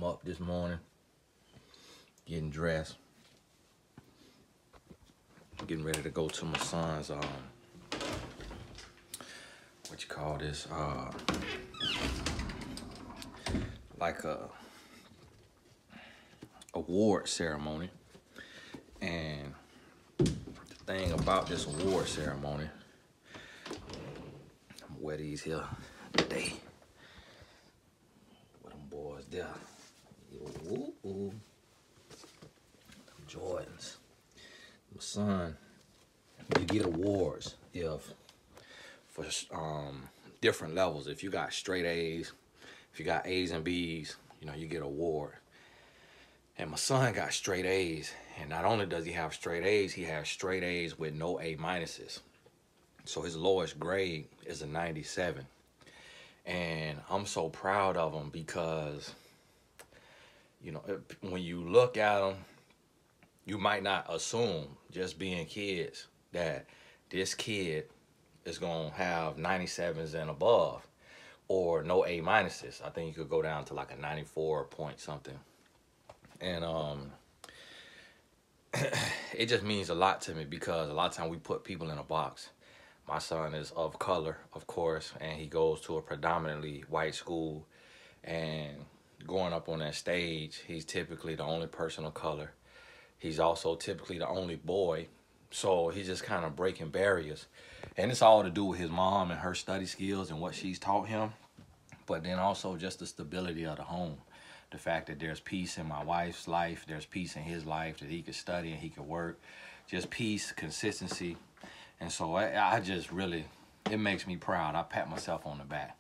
I'm up this morning, getting dressed, getting ready to go to my son's like a award ceremony. And the thing about this award ceremony, I'm gonna wear these here today. With them boys there. Ooh. Them Jordans. My son, you get awards for different levels. If you got straight A's, if you got A's and B's, you get an award. And my son got straight A's, and not only does he have straight A's, he has straight A's with no A minuses. So his lowest grade is a 97. And I'm so proud of him because, when you look at them, you might not assume, just being kids, that this kid is going to have 97s and above or no A minuses. I think you could go down to like a 94 point something. And it just means a lot to me because a lot of times we put people in a box. My son is of color, of course, and he goes to a predominantly white school. And growing up on that stage, he's typically the only person of color. He's also typically the only boy. So he's just kind of breaking barriers. And it's all to do with his mom and her study skills and what she's taught him. But then also just the stability of the home. The fact that there's peace in my wife's life, there's peace in his life, that he could study and he could work. Just peace, consistency. And so I just really, it makes me proud. I pat myself on the back.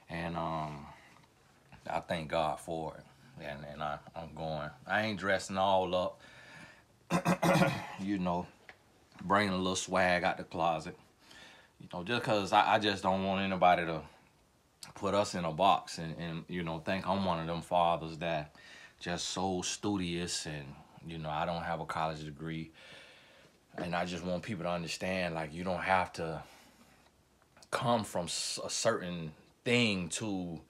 And I thank God for it. And I'm going. I ain't dressing all up. Bringing a little swag out the closet. Just because I just don't want anybody to put us in a box and think I'm one of them fathers that just so studious and, I don't have a college degree. And I just want people to understand, like, you don't have to come from a certain thing to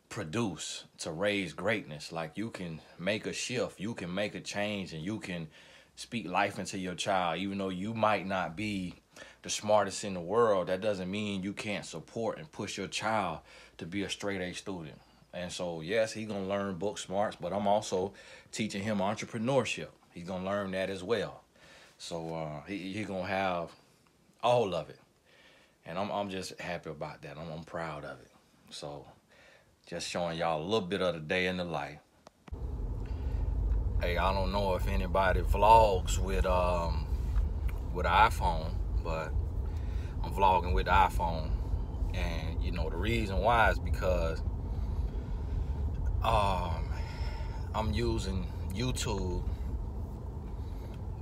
produce, to raise greatness. Like, you can make a shift, you can make a change, and you can speak life into your child. Even though you might not be the smartest in the world, that doesn't mean you can't support and push your child to be a straight A student. And so, yes, he's going to learn book smarts, but I'm also teaching him entrepreneurship. He's going to learn that as well. So he's going to have all of it. And I'm just happy about that. I'm proud of it. So just showing y'all a little bit of the day in the life. Hey, I don't know if anybody vlogs with an iPhone, but I'm vlogging with the iPhone. And, the reason why is because I'm using YouTube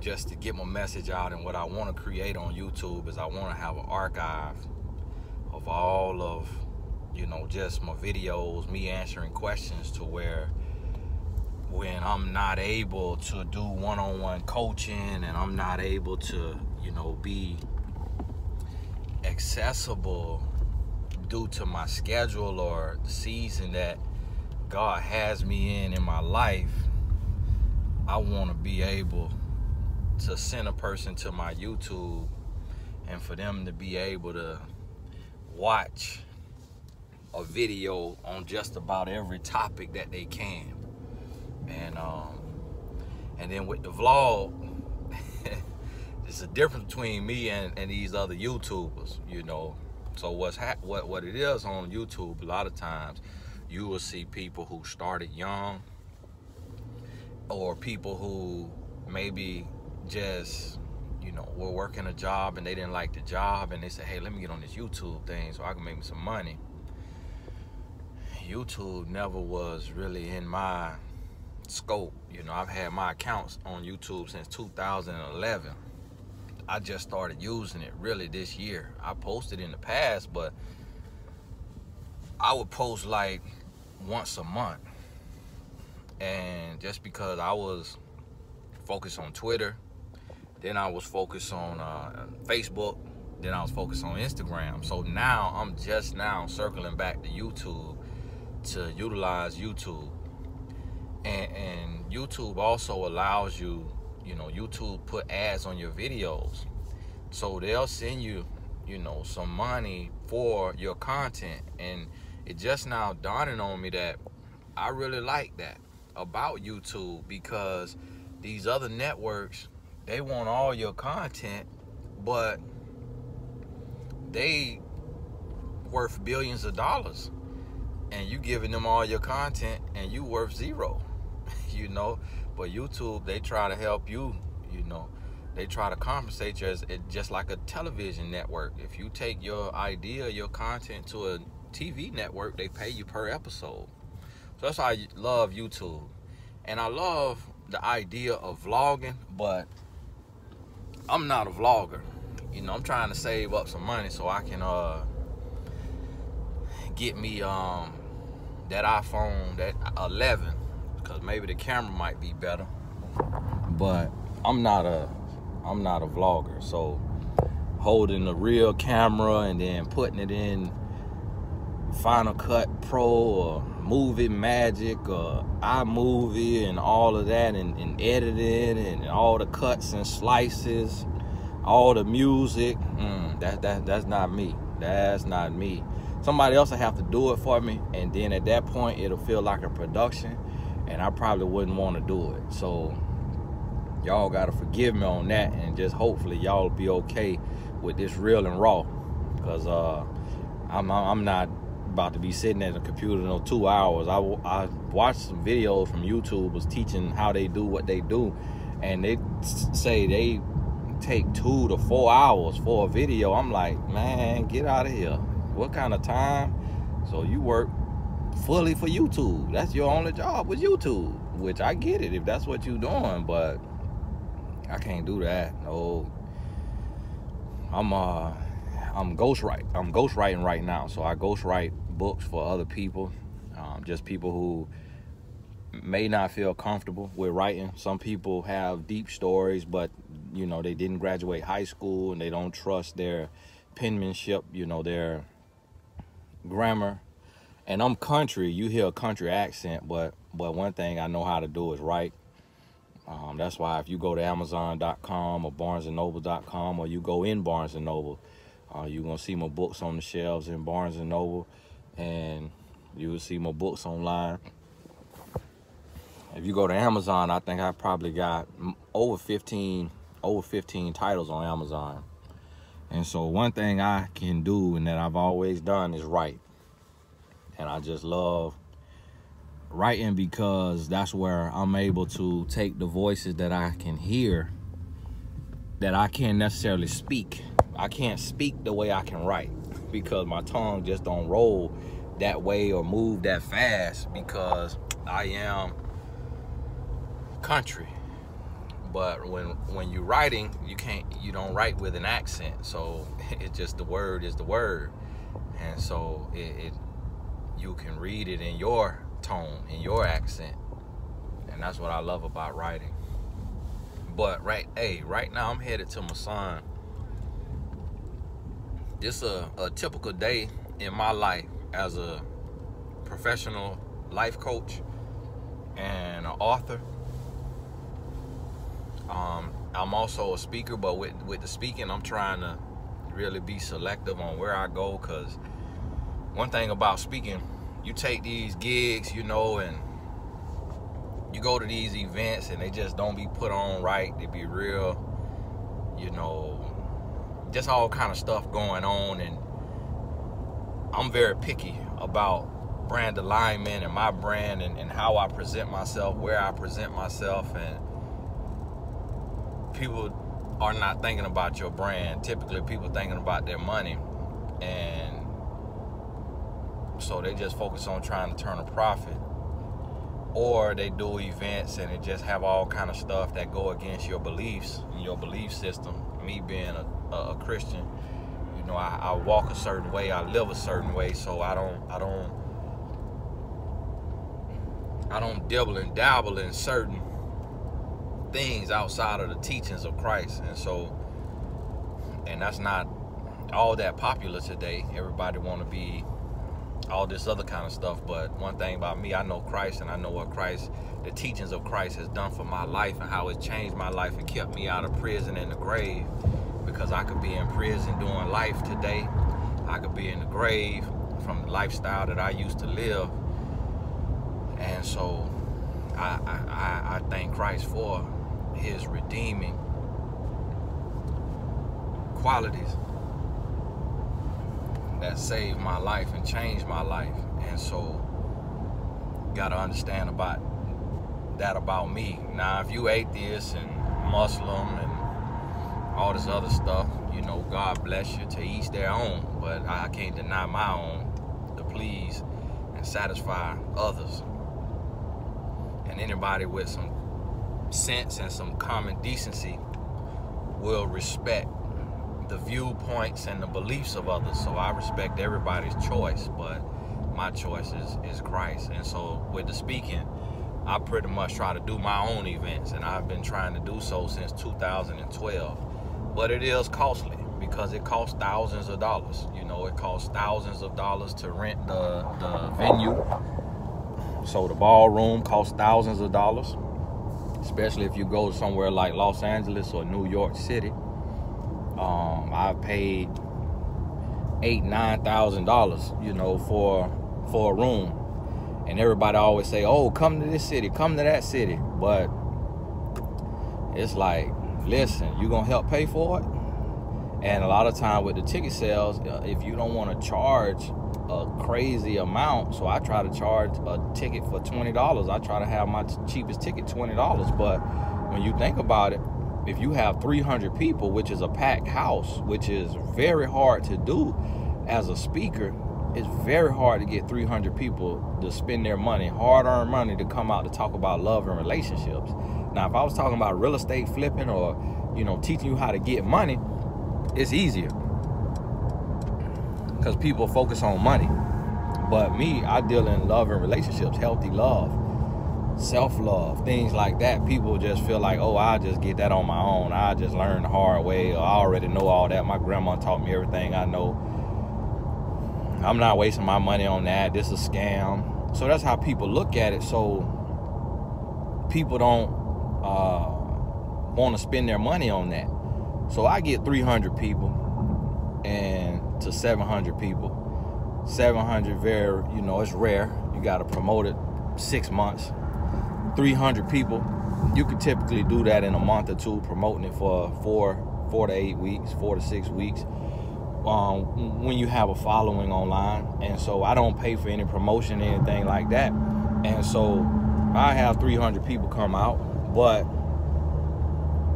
just to get my message out. And what I want to create on YouTube is I want to have an archive of all of, just my videos, me answering questions, to where when I'm not able to do one-on-one coaching and I'm not able to, be accessible due to my schedule or the season that God has me in my life, I want to be able to send a person to my YouTube and for them to be able to watch a video on just about every topic that they can. And then with the vlog, there's a difference between me and these other YouTubers, So what it is on YouTube, a lot of times you will see people who started young, or people who maybe just, were working a job and they didn't like the job, and they said, hey, let me get on this YouTube thing so I can make me some money. YouTube never was really in my scope. I've had my accounts on YouTube since 2011. I just started using it really this year. I posted in the past, but I would post like once a month. And just because I was focused on Twitter, then I was focused on Facebook, then I was focused on Instagram. So now I'm just now circling back to YouTube to utilize YouTube. And YouTube also allows you, YouTube put ads on your videos. So they'll send you, some money for your content. And it just now dawning on me that I really like that about YouTube, because these other networks, they want all your content, but they worth billions of dollars, and you giving them all your content and you worth zero. But YouTube, they try to help you. They try to compensate you just like a television network. If you take your idea, your content to a TV network, they pay you per episode. So that's why I love YouTube. And I love the idea of vlogging, but I'm not a vlogger. I'm trying to save up some money so I can get me that iPhone, that 11, because maybe the camera might be better. But I'm not a vlogger. So holding the real camera and then putting it in Final Cut Pro or Movie Magic or iMovie and all of that, and editing and all the cuts and slices, all the music, that's not me. That's not me. Somebody else will have to do it for me, and then at that point it'll feel like a production, and I probably wouldn't want to do it. So y'all gotta forgive me on that, and just hopefully y'all will be okay with this real and raw, because I'm not about to be sitting at the computer 2 hours. I watched some videos from YouTube was teaching how they do what they do, and they say they take 2 to 4 hours for a video. I'm like, man, get out of here. What kind of time? So you work fully for YouTube. That's your only job with YouTube, which I get it if that's what you're doing, but I can't do that. No. I'm ghostwriting. I'm ghostwriting right now. So I ghostwrite books for other people, just people who may not feel comfortable with writing. Some people have deep stories, but they didn't graduate high school and they don't trust their penmanship, their grammar. And I'm country. You hear a country accent, but one thing I know how to do is write. That's why if you go to Amazon.com or BarnesandNoble.com, or you go in Barnes and Noble, you're gonna see my books on the shelves in Barnes and Noble, and you will see my books online. If you go to Amazon, I think I probably got over 15 titles on Amazon. And so one thing I can do and that I've always done is write. And I just love writing, because that's where I'm able to take the voices that I can hear that I can't necessarily speak. I can't speak the way I can write, because my tongue just don't roll that way or move that fast, because I am country. But when you're writing, you don't write with an accent. So it's just, the word is the word. And so you can read it in your tone, in your accent. And that's what I love about writing. But right now I'm headed to my son. This a typical day in my life as a professional life coach and an author. I'm also a speaker, but with the speaking, I'm trying to really be selective on where I go, because one thing about speaking, you take these gigs, and you go to these events, and they just don't be put on right. They be real, just all kind of stuff going on, and I'm very picky about brand alignment and my brand and how I present myself, where I present myself, and people are not thinking about your brand. Typically, people thinking about their money, and so they just focus on trying to turn a profit. Or they do events and they just have all kind of stuff that go against your beliefs and your belief system. Me being a Christian, I walk a certain way, I live a certain way, so I don't dibble and dabble in certain things outside of the teachings of Christ. And that's not all that popular today. Everybody want to be all this other kind of stuff. But one thing about me, I know Christ, and I know what Christ, the teachings of Christ has done for my life, and how it changed my life and kept me out of prison and the grave. Because I could be in prison doing life today. I could be in the grave from the lifestyle that I used to live. And so I thank Christ for his redeeming qualities that saved my life and changed my life. And so you gotta understand about that about me. Now, if you atheist and Muslim and all this other stuff, you know, God bless you, to each their own. But I can't deny my own to please and satisfy others. And anybody with some sense and some common decency will respect the viewpoints and the beliefs of others. So I respect everybody's choice, but my choice is Christ. And so with the speaking, I pretty much try to do my own events, and I've been trying to do so since 2012. But it is costly, because it costs thousands of dollars. You know, it costs thousands of dollars to rent the venue. So the ballroom costs thousands of dollars, especially if you go somewhere like Los Angeles or New York City. I've paid $8,000–9,000, you know, for a room. And everybody always say, oh, come to this city, come to that city. But it's like, listen, you gonna help pay for it? And a lot of time with the ticket sales, if you don't want to charge a crazy amount, so I try to charge a ticket for $20. I try to have my cheapest ticket $20. But when you think about it, if you have 300 people, which is a packed house, which is very hard to do as a speaker, it's very hard to get 300 people to spend their money, hard-earned money, to come out to talk about love and relationships. Now, if I was talking about real estate flipping, or, you know, teaching you how to get money, it's easier, because people focus on money. But me, I deal in love and relationships, healthy love, self-love, things like that. People just feel like, oh, I'll just get that on my own. I just learned the hard way, or I already know all that. My grandma taught me everything I know. I'm not wasting my money on that. This is a scam. So that's how people look at it. So people don't want to spend their money on that. So I get 300 people and to 700 people. 700, very, you know, it's rare. You got to promote it 6 months. 300 people, you could typically do that in a month or two, promoting it for 4 to 8 weeks, 4 to 6 weeks, when you have a following online. And so I don't pay for any promotion, anything like that. And so I have 300 people come out. But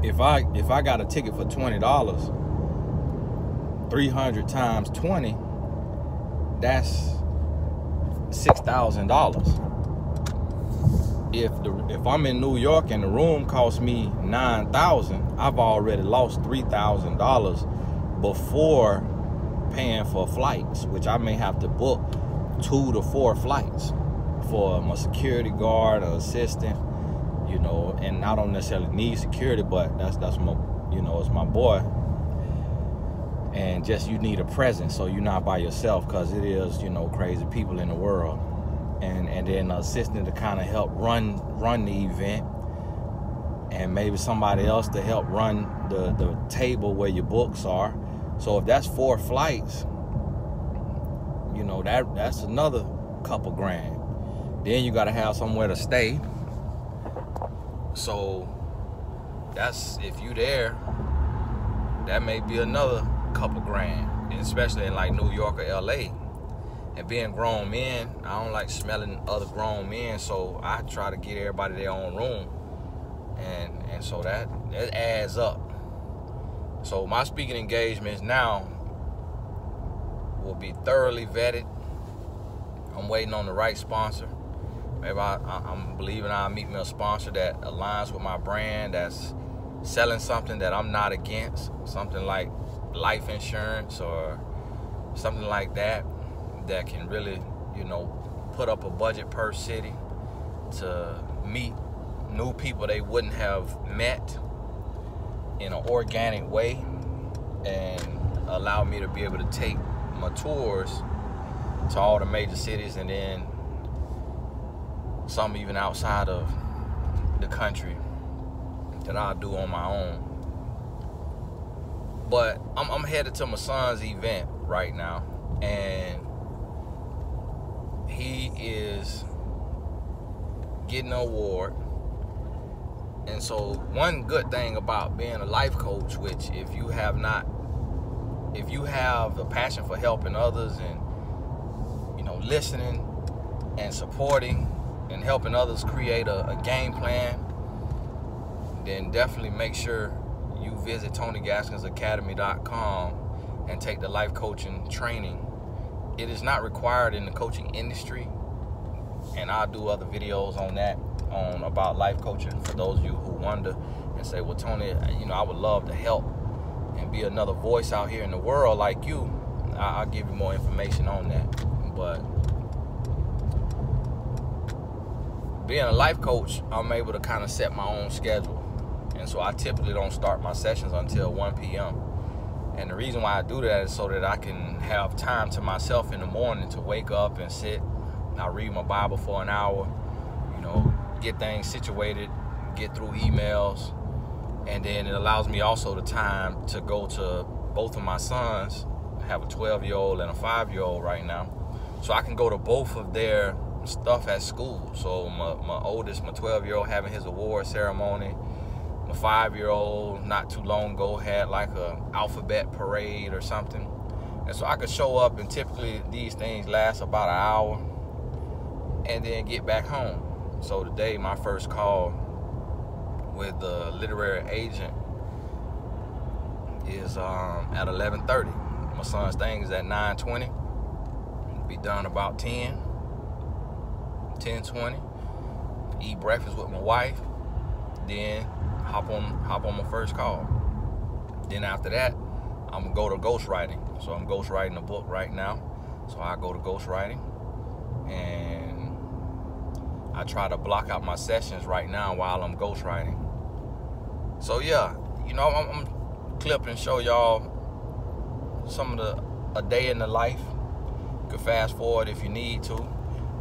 if I got a ticket for $20, 300 times 20, that's $6,000. If I'm in New York and the room costs me $9,000, I've already lost $3,000 before paying for flights, which I may have to book 2 to 4 flights for my security guard or assistant, you know. And I don't necessarily need security, but that's my, you know, it's my boy. And just, you need a presence, so you're not by yourself, because it is, you know, crazy people in the world. And then an assistant to kind of help run the event, and maybe somebody else to help run the table where your books are. So if that's 4 flights, you know, that's another couple grand. Then you got to have somewhere to stay. So that's, if you there, that may be another couple grand, and especially in like New York or LA. And being grown men, I don't like smelling other grown men, so I try to get everybody their own room. And so that adds up. So my speaking engagements now will be thoroughly vetted. I'm waiting on the right sponsor. Maybe I'm believing I'll meet me a sponsor that aligns with my brand, that's selling something that I'm not against, something like life insurance or something like that, that can really, you know, put up a budget per city to meet new people they wouldn't have met in an organic way, and allow me to be able to take my tours to all the major cities, and then some even outside of the country that I'll do on my own. But I'm headed to my son's event right now, and he is getting an award. And so one good thing about being a life coach, which if you have a passion for helping others and, you know, listening and supporting and helping others create a game plan, then definitely make sure you visit TonyGaskinsAcademy.com and take the life coaching training. It is not required in the coaching industry, and I'll do other videos on that, about life coaching, for those of you who wonder and say, well, Tony, you know, I would love to help and be another voice out here in the world like you. I'll give you more information on that. But being a life coach, I'm able to kind of set my own schedule. And so I typically don't start my sessions until 1 p.m. And the reason why I do that is so that I can have time to myself in the morning to wake up and sit. I read my Bible for an hour, you know, get things situated, get through emails. And then it allows me also the time to go to both of my sons. I have a 12-year-old and a 5-year-old right now. So I can go to both of their stuff at school. So my oldest, my 12-year-old, having his award ceremony. My 5-year-old not too long ago had like a alphabet parade or something. And so I could show up, and typically these things last about an hour, and then get back home. So today my first call with the literary agent is at 11:30. My son's thing is at 9:20. Be done about 10:20. Eat breakfast with my wife, then hop on my first call. Then after that, I'm gonna go to ghostwriting. So I'm ghostwriting a book right now. So I go to ghostwriting, and I try to block out my sessions right now while I'm ghostwriting. So yeah, you know, I'm clip and show y'all some of a day in the life. You can fast forward if you need to,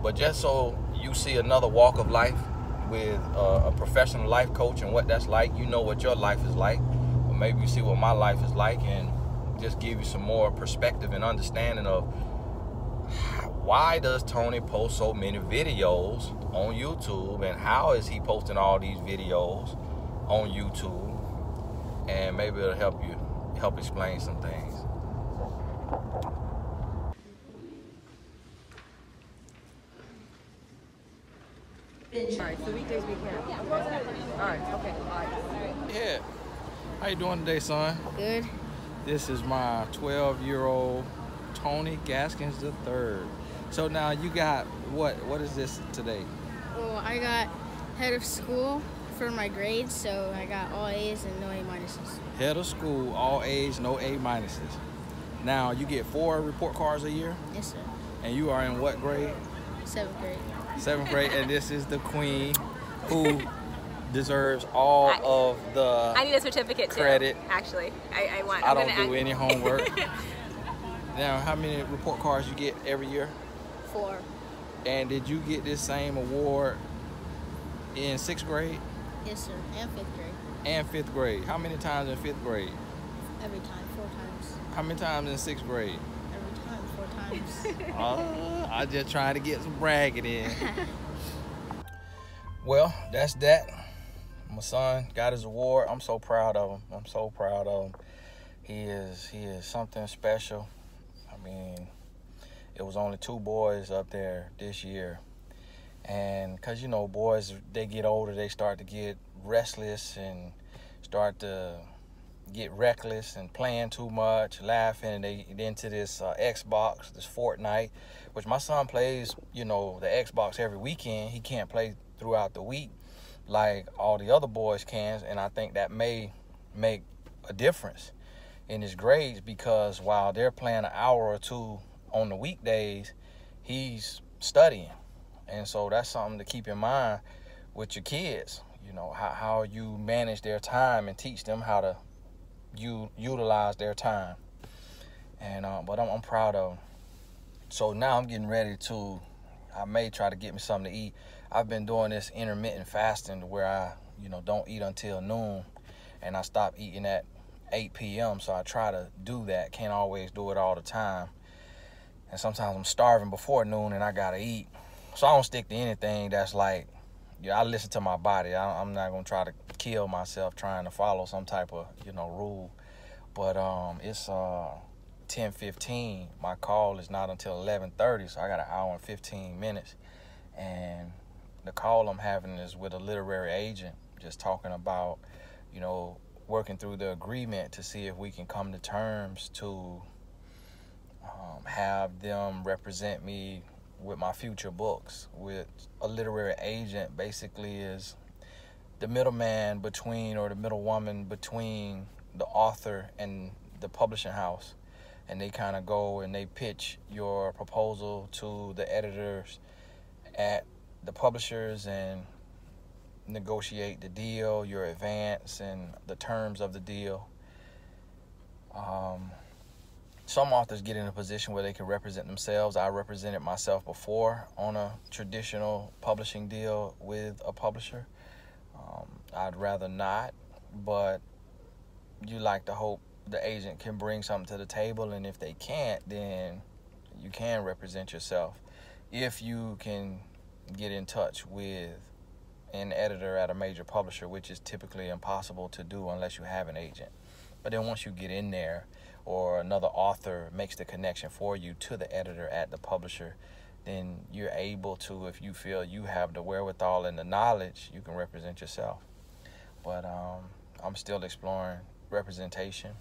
but just so you see another walk of life with a professional life coach and what that's like, you know what your life is like, or maybe you see what my life is like, and just give you some more perspective and understanding of why does Tony post so many videos on YouTube, and how is he posting all these videos on YouTube, and maybe it'll help explain some things. All right, so weekdays we can. All right, okay. All right. Yeah. How you doing today, son? Good. This is my 12-year-old Tony Gaskins III. So now you got what is this today? Well, I got head of school for my grades, so I got all A's and no A minuses. Head of school, all A's, no A minuses. Now you get 4 report cards a year? Yes, sir. And you are in what grade? 7th grade. 7th grade, and this is the queen who deserves all of the I need a certificate credit. too, actually. I don't do any homework. Now, how many report cards you get every year? 4. And did you get this same award in 6th grade? Yes, sir. And 5th grade. And 5th grade. How many times in 5th grade? Every time, 4 times. How many times in 6th grade? Every time, 4 times. I just trying to get some bragging in. Well, that's that. My son got his award. I'm so proud of him. I'm so proud of him. He is something special. I mean, it was only 2 boys up there this year. And because, you know, boys, they get older, they start to get restless and start to get reckless and playing too much, laughing, and they get into this Xbox, this Fortnite, which my son plays, you know, the Xbox every weekend. He can't play throughout the week like all the other boys can, and I think that may make a difference in his grades, because while they're playing an hour or 2 on the weekdays, he's studying. And so that's something to keep in mind with your kids, you know, how you manage their time and teach them how to utilize their time. And but I'm proud of him. So now I'm getting ready to, I may try to get me something to eat. I've been doing this intermittent fasting where I, don't eat until noon, and I stop eating at 8 p.m. So I try to do that. Can't always do it all the time. And sometimes I'm starving before noon and I gotta eat. So I don't stick to anything that's like, I listen to my body. I'm not gonna try to kill myself trying to follow some type of, rule. But it's 10:15. My call is not until 11:30, so I got an hour and 15 minutes. And the call I'm having is with a literary agent, just talking about, working through the agreement to see if we can come to terms to have them represent me with my future books. With a literary agent, basically is the middleman between, or the middle woman between the author and the publishing house. And they kind of go and they pitch your proposal to the editors at the publishers and negotiate the deal, your advance, and the terms of the deal. Some authors get in a position where they can represent themselves. I represented myself before on a traditional publishing deal with a publisher. I'd rather not, but you like to hope the agent can bring something to the table, and if they can't, then you can represent yourself. If you can get in touch with an editor at a major publisher, which is typically impossible to do unless you have an agent. But then once you get in there, or another author makes the connection for you to the editor at the publisher, then you're able to, if you feel you have the wherewithal and the knowledge, you can represent yourself. But I'm still exploring representation.